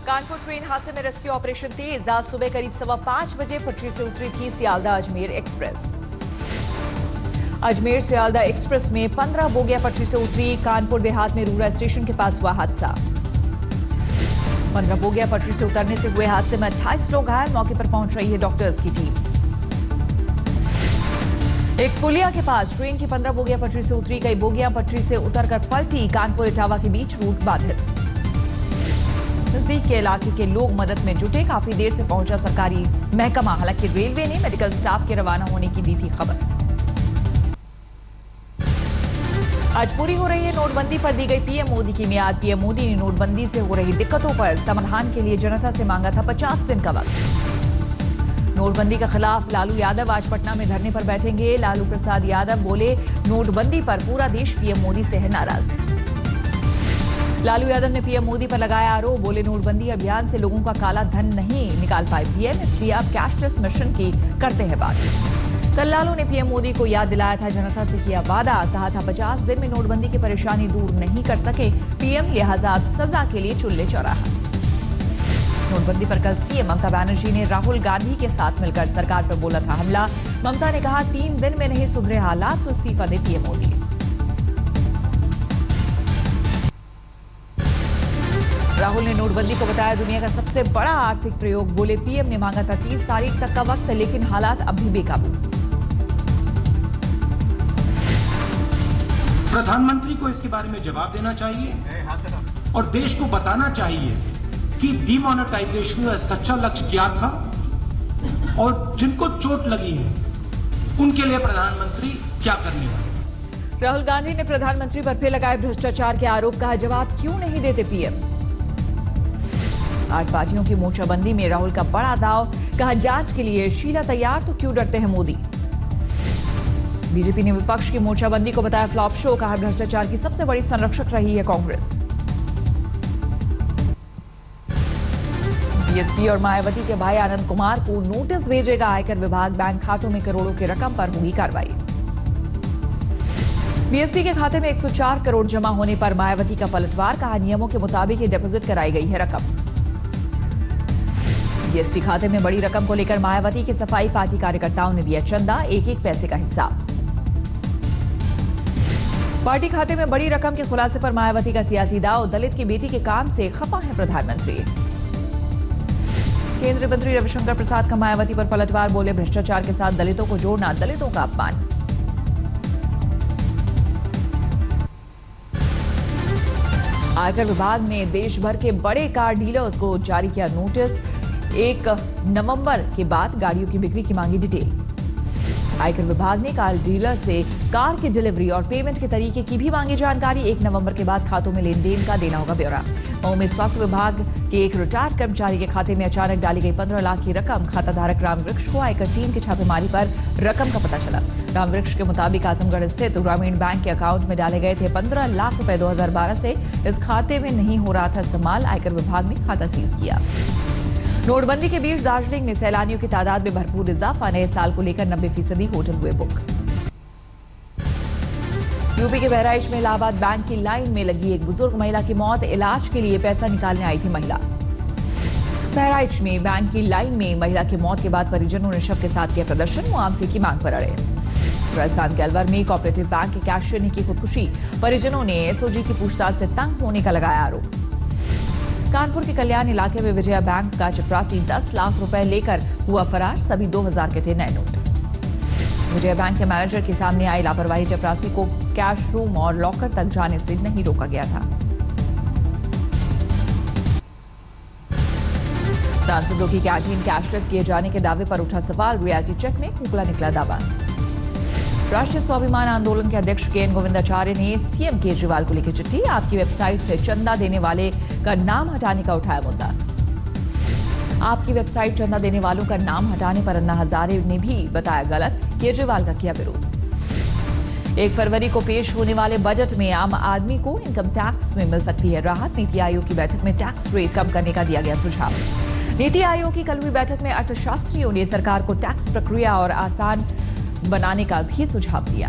Kanpur train हादसे में rescue operation तेज। आज सुबह करीब 5:15 बजे पटरी से उतरी थी सियालदा अजमेर एक्सप्रेस। अजमेर सियालदा एक्सप्रेस में 15 बोगियां पटरी से उतरी। कानपुर देहात में रूरा स्टेशन के पास हुआ हादसा। 15 बोगियां पटरी से उतरने से हुए हादसे में 28 लोग घायल। मौके पर पहुंच रही है डॉक्टर्स की टीम। एक पुलिया के पास ट्रेन की 15 बोगियां पटरी से उतरी। कई बोगियां पटरी से उतरकर पलटी। कानपुर इटावा के बीच रूट बाधित। नजदीक के इलाके के लोग मदद में जुटे। काफी देर से पहुंचा सरकारी महकमा। हालांकि रेलवे ने मेडिकल स्टाफ के रवाना होने की दी थी खबर। आज पूरी हो रही है नोटबंदी पर दी गई पीएम मोदी की मियाद। पीएम मोदी ने नोटबंदी से हो रही दिक्कतों पर समाधान के लिए जनता से मांगा था 50 दिन का वक्त। नोटबंदी के खिलाफ लालू यादव आज पटना में धरने पर बैठेंगे। लालू प्रसाद यादव बोले, नोटबंदी पर पूरा देश पीएम मोदी से है नाराज। लालू यादव ने पीएम मोदी पर लगाया आरोप। बोले, नोटबंदी अभियान से लोगों का काला धन नहीं निकाल पाए पीएम, इसलिए अब कैशलेस मिशन की करते हैं बात। कल लालू ने पीएम मोदी को याद दिलाया था, जनता से किया वादा। कहा था 50 दिन में नोटबंदी की परेशानी दूर नहीं कर सके पीएम, लिहाजा अब सजा के लिए चुल्ले चौराहा। नोटबंदी पर कल सीएम ममता बनर्जी ने राहुल गांधी के साथ मिलकर सरकार पर बोला था हमला। ममता ने कहा, 3 दिन में नहीं सुधरे हालात तो इस्तीफा दे पीएम मोदी। राहुल ने नोटबंदी को बताया दुनिया का सबसे बड़ा आर्थिक प्रयोग। बोले, पीएम ने मांगा था 30 तारीख तक का वक्त, लेकिन हालात अब भी बेकाबू। प्रधानमंत्री को इसके बारे में जवाब देना चाहिए और देश को बताना चाहिए कि डिमोनेटाइजेशन का सच्चा लक्ष्य क्या था और जिनको चोट लगी है उनके लिए प्रधानमंत्री क्या करने वाले। राहुल गांधी ने प्रधानमंत्री पर फिर लगाए भ्रष्टाचार के आरोप। कहा, जवाब क्यों नहीं देते पीएम। 8 पार्टियों की मोर्चाबंदी में राहुल का बड़ा दाव। कहा, जांच के लिए शीला तैयार तो क्यों डरते हैं मोदी। बीजेपी ने विपक्ष की मोर्चाबंदी को बताया फ्लॉप शो। कहा, भ्रष्टाचार की सबसे बड़ी संरक्षक रही है कांग्रेस। बीएसपी और मायावती के भाई आनंद कुमार को नोटिस भेजेगा आयकर विभाग। बैंक खातों में करोड़ों की रकम पर होगी कार्रवाई। बीएसपी के खाते में 104 करोड़ जमा होने पर मायावती का पलटवार। कहा, नियमों के मुताबिक ही डिपॉजिट कराई गई है रकम। बीएसपी खाते में बड़ी रकम को लेकर मायावती की सफाई। पार्टी कार्यकर्ताओं ने दिया चंदा, 1-1 पैसे का हिसाब। पार्टी खाते में बड़ी रकम के खुलासे पर मायावती का सियासी दाव। दलित की बेटी के काम से खफा है प्रधानमंत्री। केंद्रीय मंत्री रविशंकर प्रसाद का मायावती पर पलटवार। बोले, भ्रष्टाचार के साथ दलितों को जोड़ना दलितों का अपमान। आयकर विभाग ने देश भर के बड़े कार डीलर्स को जारी किया नोटिस। 1 नवंबर के बाद गाड़ियों की बिक्री की मांगी डिटेल। आयकर विभाग ने कार डीलर से कार की डिलीवरी और पेमेंट के तरीके की भी मांगी जानकारी। 1 नवंबर के बाद खातों में लेन देन का देना होगा ब्यौरा। मऊ में स्वास्थ्य विभाग के एक रिटायर्ड कर्मचारी के खाते में अचानक डाली गई 15 लाख की रकम। खाता धारक रामवृक्ष को आयकर टीम की छापेमारी पर रकम का पता चला। रामवृक्ष के मुताबिक आजमगढ़ स्थित ग्रामीण बैंक के अकाउंट में डाले गए थे 15 लाख रुपए 2012 से। इस खाते में नहीं हो रहा था इस्तेमाल। आयकर विभाग ने खाता सीज किया। नोटबंदी के बीच दार्जिलिंग में सैलानियों की तादाद में भरपूर इजाफा। नए साल को लेकर 90% होटल हुए बुक। यूपी के बहराइच में इलाहाबाद बैंक की लाइन में लगी एक बुजुर्ग महिला की मौत। इलाज के लिए पैसा निकालने आई थी महिला। बहराइच में बैंक की लाइन में महिला की मौत के बाद परिजनों ने शव के साथ किया प्रदर्शन। मुआवजे की मांग पर अड़े। राजस्थान के अलवर में कोऑपरेटिव बैंक के कैशियर ने की खुदकुशी। परिजनों ने एसओजी की पूछताछ से तंग होने का लगाया आरोप। कानपुर के कल्याण इलाके में विजया बैंक का चपरासी 10 लाख रुपए लेकर हुआ फरार। सभी 2000 के थे नए नोट। विजया बैंक के मैनेजर के सामने आई लापरवाही। चपरासी को कैश रूम और लॉकर तक जाने से नहीं रोका गया था। सांसदों की कैंटीन कैशलेस किए जाने के दावे पर उठा सवाल। रियलिटी चेक में मुकला निकला दावा। राष्ट्रीय स्वाभिमान आंदोलन के अध्यक्ष के एन गोविंदाचार्य ने सीएम केजरीवाल को लिखी चिट्ठी। आपकी वेबसाइट से चंदा देने वाले का नाम हटाने का उठाया मुद्दा। आपकी वेबसाइट चंदा देने वालों का नाम हटाने पर अन्ना हजारे ने भी बताया गलत। केजरीवाल का किया विरोध। 1 फरवरी को पेश होने वाले बजट में आम आदमी को इनकम टैक्स में मिल सकती है राहत। नीति आयोग की बैठक में टैक्स रेट कम करने का दिया गया सुझाव। नीति आयोग की कल हुई बैठक में अर्थशास्त्रियों ने सरकार को टैक्स प्रक्रिया और आसान बनाने का भी सुझाव दिया।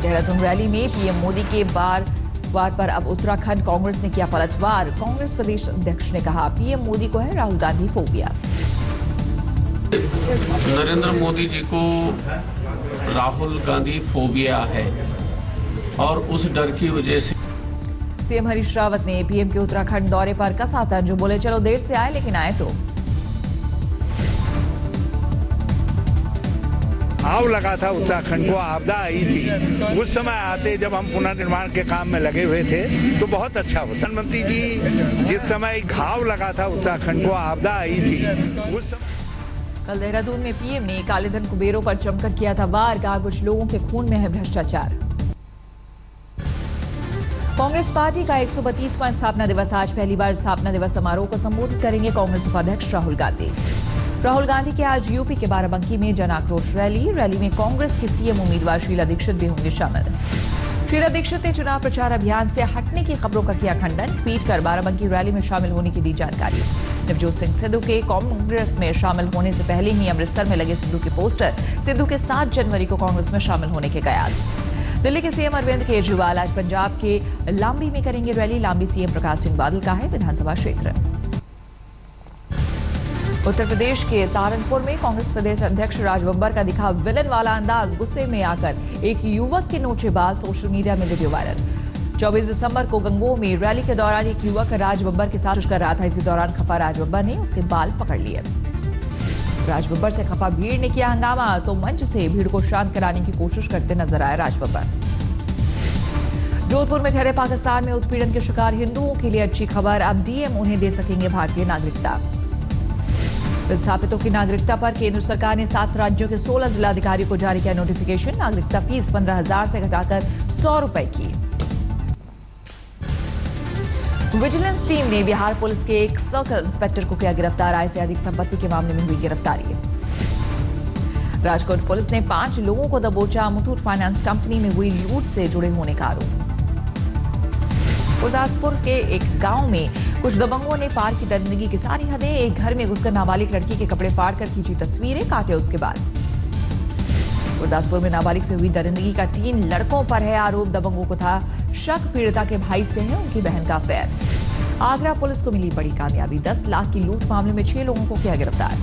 देहरादून रैली में पीएम मोदी के बार पलटवार पर अब उत्तराखंड कांग्रेस ने किया पलटवार। कांग्रेस प्रदेश अध्यक्ष ने कहा पीएम मोदी को है राहुल गांधी फोबिया। नरेंद्र मोदी जी को राहुल गांधी फोबिया है और उस डर की वजह से सीएम हरीश रावत ने पीएम के उत्तराखंड दौरे पर कसा तंज, बोले चलो देर से आए लेकिन आए तो। घाव लगा था उत्तराखंड को, आपदा आई थी। उस समय आते जब हम पुनर्निर्माण के काम में लगे हुए थे तो बहुत अच्छा होता। प्रधानमंत्री जी जिस समय घाव लगा था उत्तराखंड को, आपदा आई थी उस समय। कल देहरादून में पीएम ने काले धन कुबेरों पर जमकर किया था वार, कहा कुछ लोगों के खून में है भ्रष्टाचार। कांग्रेस पार्टी का 132वां स्थापना दिवस आज पहली बार स्थापना दिवस समारोह को संबोधित करेंगे कांग्रेस उपाध्यक्ष राहुल गांधी। राहुल गांधी के आज यूपी के बाराबंकी में जन आक्रोश रैली में कांग्रेस की सीएम उम्मीदवार शीला दीक्षित भी होंगे शामिल। शीला दीक्षित ने चुनाव प्रचार अभियान से हटने की खबरों का किया खंडन, ट्वीट कर बाराबंकी रैली में शामिल होने की दी जानकारी। नवजोत सिंह सिद्धू के कांग्रेस में शामिल होने से पहले ही अमृतसर में लगे सिद्धू के पोस्टर, सिद्धू के 7 जनवरी को कांग्रेस में शामिल होने के कयास। दिल्ली के सीएम अरविंद केजरीवाल आज पंजाब के लांबी में करेंगे रैली। लांबी सीएम प्रकाश सिंह बादल का है विधानसभा क्षेत्र। उत्तर प्रदेश के सहारनपुर में कांग्रेस प्रदेश अध्यक्ष राज बब्बर का दिखा विलन वाला अंदाज, गुस्से में आकर एक युवक के नोचे बाल, सोशल मीडिया में वीडियो वायरल। 24 दिसंबर को गंगोह में रैली के दौरान एक युवक राज बब्बर के साथ कर रहा था। इसी दौरान खफा राज बब्बर ने उसके बाल पकड़ लिए। राज बब्बर से खफा भीड़ ने किया हंगामा, तो मंच से भीड़ को शांत कराने की कोशिश करते नजर आए राज बब्बर। जोधपुर में ठहरे पाकिस्तान में उत्पीड़न के शिकार हिंदुओं के लिए अच्छी खबर, अब डीएम उन्हें दे सकेंगे भारतीय नागरिकता। विस्थापितों की नागरिकता पर केंद्र सरकार ने 7 राज्यों के 16 जिलाधिकारियों को जारी किया नोटिफिकेशन। नागरिकता फीस 15,000 से घटाकर 100 रुपए की। विजिलेंस टीम ने बिहार पुलिस के एक सर्कल इंस्पेक्टर को किया गिरफ्तार। आय से अधिक संपत्ति के मामले में हुई गिरफ्तारी। राजकोट पुलिस ने 5 लोगों को दबोचा, मुथूट फाइनेंस कंपनी में हुई लूट से जुड़े होने का आरोप। गुरदासपुर के एक गांव में कुछ दबंगों ने पार की दरिंदगी की सारी हदें। एक घर में घुसकर नाबालिग लड़की के कपड़े फाड़कर खींची तस्वीरें, काटे उसके बाद। गुरदासपुर में नाबालिग से हुई दरिंदगी का 3 लड़कों पर है आरोप। दबंगों को था शक पीड़िता के भाई से है उनकी बहन का अफेयर। आगरा पुलिस को मिली बड़ी कामयाबी, 10 लाख की लूट मामले में 6 लोगों को किया गिरफ्तार।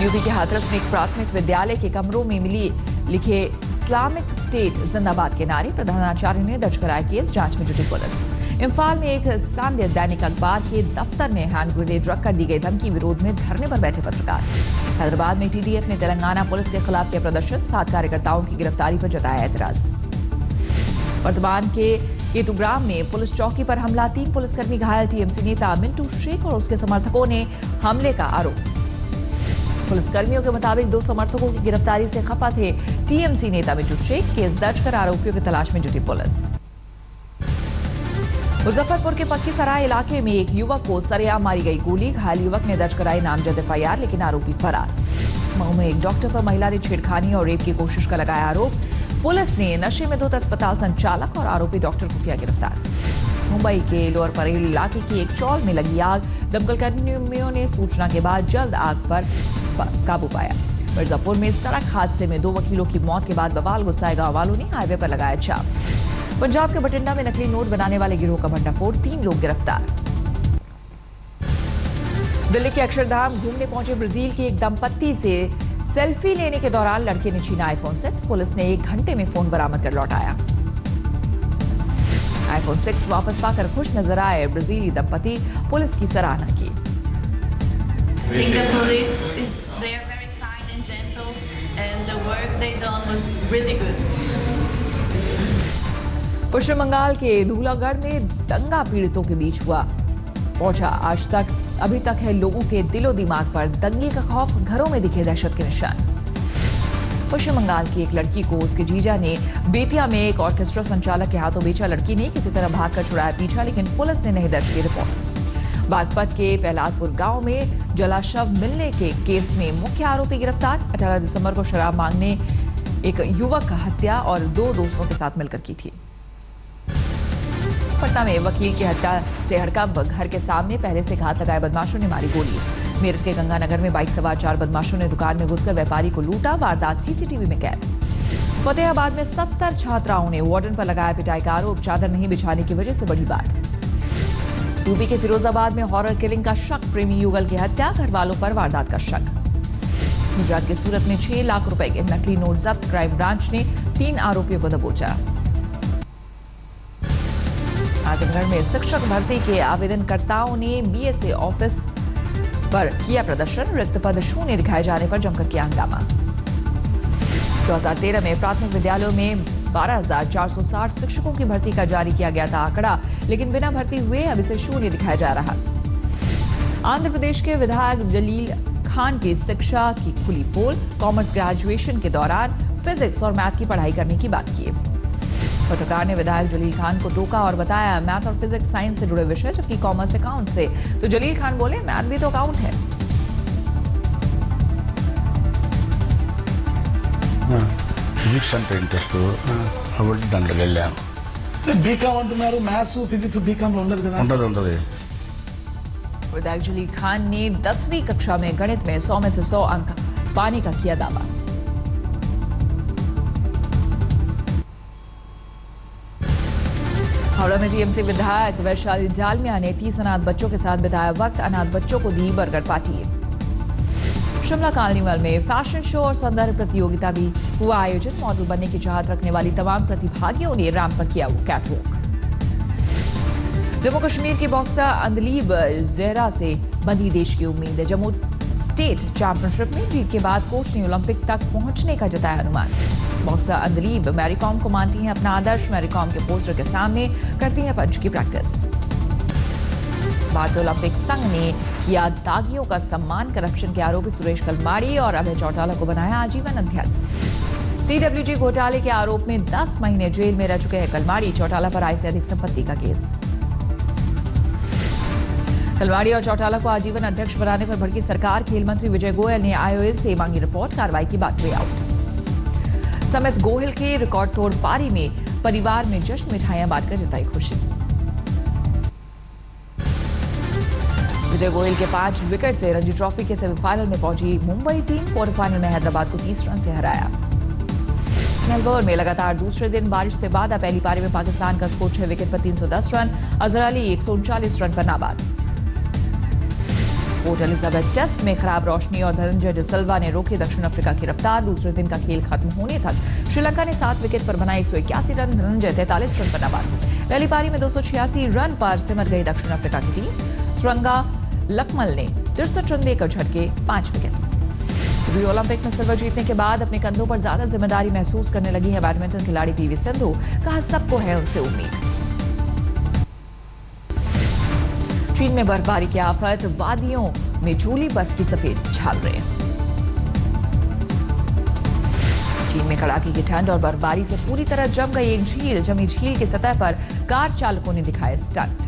यूपी के हाथरस में एक प्राथमिक विद्यालय के कमरों में मिली लिखे इस्लामिक स्टेट जिंदाबाद के नारे। प्रधानाचार्य ने दर्ज कराया केस, जांच में जुटी पुलिस। इम्फाल में एक सांध्य दैनिक अखबार के दफ्तर में हैंड ग्रेनेड रखकर दी गई धमकी विरोध में धरने पर बैठे पत्रकार। हैदराबाद में टीडीएफ ने तेलंगाना पुलिस के खिलाफ किया प्रदर्शन, 7 कार्यकर्ताओं की गिरफ्तारी पर जताया एतराज। वर्तमान के केतुग्राम में पुलिस चौकी पर हमला, 3 पुलिसकर्मी घायल। टीएमसी नेता मिंटू शेख और उसके समर्थकों ने हमले का आरोप। पुलिसकर्मियों के मुताबिक 2 समर्थकों की गिरफ्तारी से खफा थे टीएमसी नेता मिंटू शेख। केस दर्ज कर आरोपियों की तलाश में जुटी पुलिस। मुजफ्फरपुर के पक्की सराय इलाके में एक युवक को सरेआम मारी गई गोली। घायल युवक ने दर्ज कराई नामजद एफआईआर, लेकिन आरोपी फरार। मऊ में एक डॉक्टर पर महिला ने छेड़खानी और रेप की कोशिश का लगाया आरोप। पुलिस ने नशे में धुत अस्पताल संचालक और आरोपी डॉक्टर को किया गिरफ्तार। मुंबई के लोअर परेल इलाके की एक चौल में लगी आग। दमकल कर्मियों ने सूचना के बाद जल्द आग पर काबू पाया। मिर्जापुर में सड़क हादसे में 2 वकीलों की मौत के बाद बवाल गुस्साए गांव वालों ने हाईवे पर लगाया चाप। पंजाब के बठिंडा में नकली नोट बनाने वाले गिरोह का भंडाफोड़, 3 लोग गिरफ्तार। दिल्ली के अक्षरधाम घूमने पहुंचे ब्राजील के एक दंपत्ति से सेल्फी लेने के दौरान लड़के ने छीना iPhone 6। पुलिस ने 1 घंटे में फोन बरामद कर लौटाया। iPhone 6 वापस पाकर खुश नजर आए ब्राजीली दंपति, पुलिस की सराहना की। They're very kind and gentle, and the work they done was really good. पश्चिम बंगाल के धूलागढ़ में दंगा पीड़ितों के बीच हुआ पहुंचा। अभी तक है लोगों के दिलो दिमाग पर दंगे का खौफ, घरों में दिखे दहशत के निशान। पश्चिम बंगाल की एक लड़की को उसके जीजा ने बेतिया में एक ऑर्केस्ट्रा संचालक के हाथों बेचा। लड़की ने किसी तरह भागकर छुड़ाया पीछा, लेकिन पुलिस ने नहीं दर्ज की रिपोर्ट। बागपत के प्रहलादपुर गांव में जलाशव मिलने के केस में मुख्य आरोपी गिरफ्तार। 18 दिसंबर को शराब मांगने एक युवक का हत्या और 2 दोस्तों के साथ मिलकर की थी। पटना में वकील की हत्या से हड़कंप, घर के सामने पहले से घात लगाए बदमाशों ने मारी गोली। मेरठ के गंगानगर में बाइक सवार 4 बदमाशों ने दुकान में घुसकर व्यापारी को लूटा। वारदात सीसीटीवी में कैद। फतेहाबाद में 70 छात्राओं ने वार्डन पर लगाया पिटाई का आरोप। चादर नहीं बिछाने की वजह से बड़ी बात। यूपी के फिरोजाबाद में हॉरर किलिंग का शक। प्रेमी युगल की हत्या, घर वालों पर वारदात का शक। गुजरात के सूरत में 6 लाख रुपए के नकली नोट जब्त। क्राइम ब्रांच ने 3 आरोपियों को दबोचा। आजमगढ़ में शिक्षक भर्ती के आवेदनकर्ताओं ने बीएसए ऑफिस पर किया प्रदर्शन। रिक्त पद शून्य दिखाए जाने पर जमकर किया हंगामा। 2013 में प्राथमिक विद्यालयों में 12,460 शिक्षकों की भर्ती का जारी किया गया था आंकड़ा, लेकिन बिना भर्ती हुए अब इसे शून्य दिखाया जा रहा। आंध्र प्रदेश के विधायक जलील खान की शिक्षा की खुली पोल। कॉमर्स ग्रेजुएशन के दौरान फिजिक्स और मैथ की पढ़ाई करने की बात की। पत्रकार ने विधायक जलील खान को टोका और बताया मैथ और फिजिक्स साइंस से जुड़े विषय, जबकि कॉमर्स अकाउंट से। तो जलील खान बोले मैथ भी तो अकाउंट है। ఫిజిక్స్ అంటే ఇంట్రెస్ట్ కాబట్టి దాంట్లోకి వెళ్ళాను. బీకామ్ అంటున్నారు, మ్యాథ్స్ ఫిజిక్స్ బీకామ్ లో ఉండదు కదా? ఉంటుంది. विधायक जलील खान ने 10वीं कक्षा में गणित में 100 में से 100 अंक पाने का किया दावा। हावड़ा में टीएमसी विधायक वैशाली डालमिया ने 30 अनाथ बच्चों के साथ बिताया वक्त। अनाथ बच्चों को दी बर्गर पार्टी। शिमला कार्निवल में फैशन शो और सौंदर्य प्रतियोगिता भी हुआ आयोजन। मॉडल बनने की चाहत रखने वाली तमाम प्रतिभागियों ने रैंप पर किया वो कैटवॉक। जम्मू कश्मीर की बॉक्सर अंदलीब जहरा से बंधी देश की उम्मीद है। जम्मू स्टेट चैंपियनशिप में जीत के बाद कोच ने ओलंपिक तक पहुंचने का जताया अनुमान। बॉक्सर अंदलीब मैरीकॉम को मानती हैं अपना आदर्श। मैरीकॉम के पोस्टर के सामने करती हैं पंच की प्रैक्टिस। भारतीय ओलंपिक संघ ने किया दागियों का सम्मान। करप्शन के आरोपी सुरेश कलमाड़ी और अभय चौटाला को बनाया आजीवन अध्यक्ष। सीडब्ल्यूजी घोटाले के आरोप में 10 महीने जेल में रह चुके हैं कलमाड़ी। चौटाला पर आय से अधिक संपत्ति का केस। कलमाड़ी और चौटाला को आजीवन अध्यक्ष बनाने पर भड़की सरकार। खेल मंत्री विजय गोयल ने आईओएस से मांगी रिपोर्ट। कार्रवाई की बात हुई आउट। समित गोहिल के रिकॉर्ड तोड़ पारी में परिवार में जश्न मिठाइयां बांटकर जताई खुशी। विजय गोयल के 5 विकेट से रणजी ट्रॉफी के सेमीफाइनल में पहुंची मुंबई टीम। क्वार्टर में हैदराबाद को 30 रन से हराया। मेलबर्न में लगातार दूसरे दिन बारिश से बाधा। पहली पारी में पाकिस्तान का स्कोर 6 विकेट पर 310 रन। अजहर अली 139 रन पर नाबाद। पोर्ट एलिजाबेथ टेस्ट में खराब रोशनी और धनंजय डिसिल्वा ने रोकी दक्षिण अफ्रीका की रफ्तार। दूसरे दिन का खेल खत्म होने तक श्रीलंका ने 7 विकेट पर बनाए 181 रन। धनंजय 43 रन पर नाबाद। पहली पारी में 286 रन पर सिमट गई दक्षिण अफ्रीका की टीम। सुरंगा लकमल ने 63 रन देकर झटके 5 विकेट। रियो ओलंपिक में सिल्वर जीतने के बाद अपने कंधों पर ज्यादा जिम्मेदारी महसूस करने लगी है बैडमिंटन खिलाड़ी पीवी सिंधु। कहा सबको है उनसे उम्मीद। चीन में बर्फबारी की आफत। वादियों में झूली बर्फ की सफेद छालरें। चीन में कड़ाके की ठंड और बर्फबारी से पूरी तरह जम गई एक झील। जमी झील की सतह पर कार चालकों ने दिखाए स्टंट।